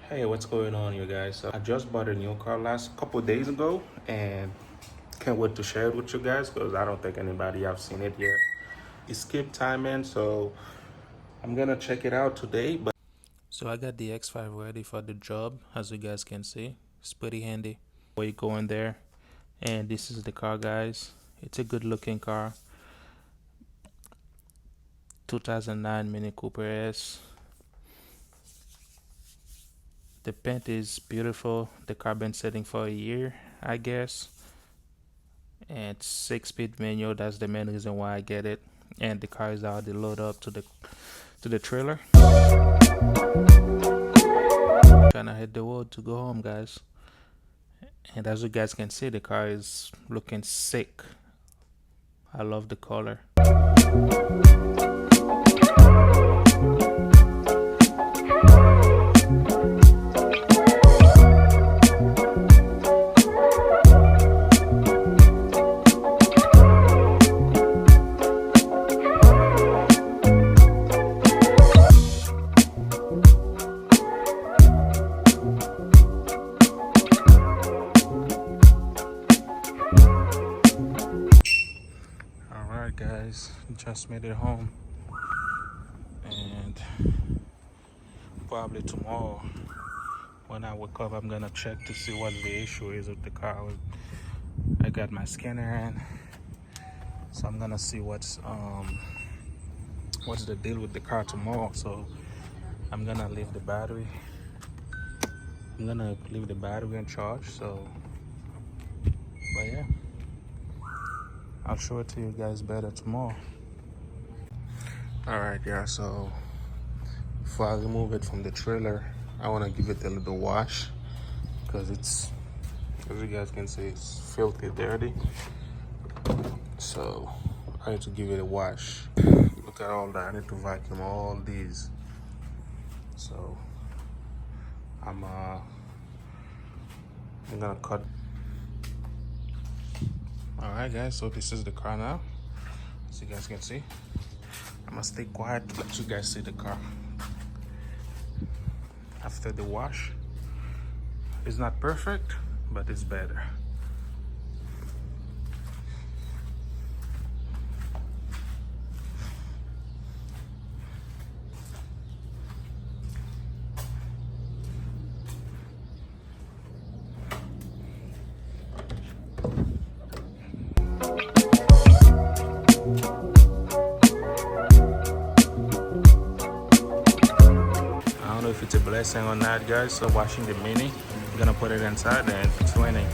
Hey, what's going on, you guys? So I just bought a new car last couple days ago, and can't wait to share it with you guys because I don't think anybody have seen it yet. It's skip timing, so I'm gonna check it out today. But so I got the X5 ready for the job, as you guys can see. It's pretty handy. Where you go in there, and this is the car, guys. It's a good-looking car. 2009 Mini Cooper S. The paint is beautiful. The car been sitting for a year, I guess. And 6-speed manual. That's the main reason why I get it. And the car is already loaded up to the trailer. Trying to hit the road to go home, guys. And as you guys can see, the car is looking sick. I love the color. Alright guys, just made it home, and probably tomorrow when I wake up I'm gonna check to see what the issue is with the car. I got my scanner in, so I'm gonna see what's the deal with the car tomorrow. So I'm gonna leave the battery in charge. So but yeah, I'll show it to you guys better tomorrow. Alright, yeah, so before I remove it from the trailer, I want to give it a little wash because it's, as you guys can see, it's filthy dirty. So I need to give it a wash. Look at all that. I need to vacuum all these. So I'm gonna cut. Alright guys, so this is the car now, as you guys can see. I'm gonna stay quiet to let you guys see the car after the wash. It's not perfect, but it's better. I don't know if it's a blessing or not, guys. So washing the Mini, I'm gonna put it inside and it's raining.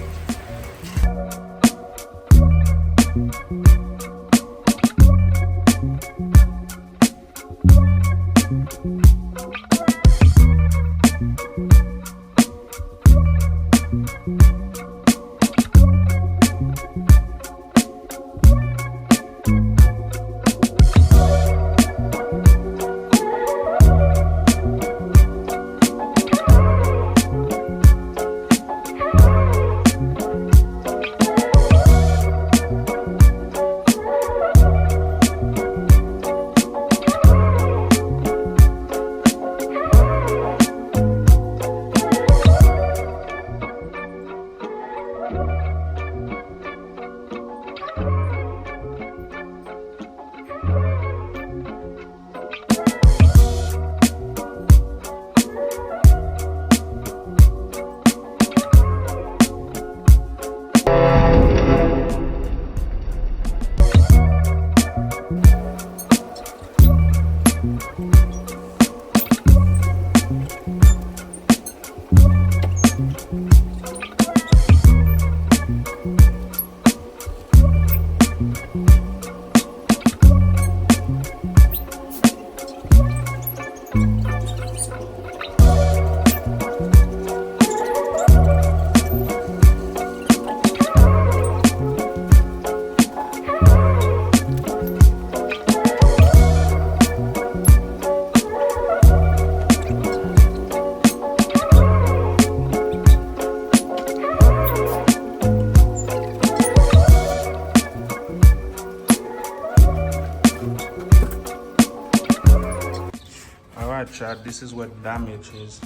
Alright, chat, this is what damage is.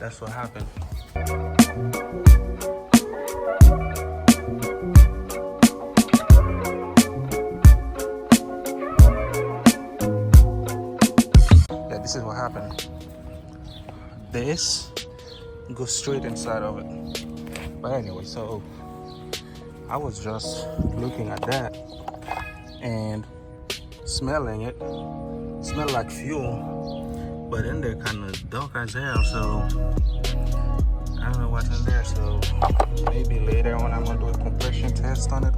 That's what happened. Yeah, this is what happened. This goes straight inside of it. But anyway, so I was just looking at that and smelling it. Smelled like fuel, but in there kind of dark as hell. So I don't know what's in there. So maybe later on I'm gonna do a compression test on it.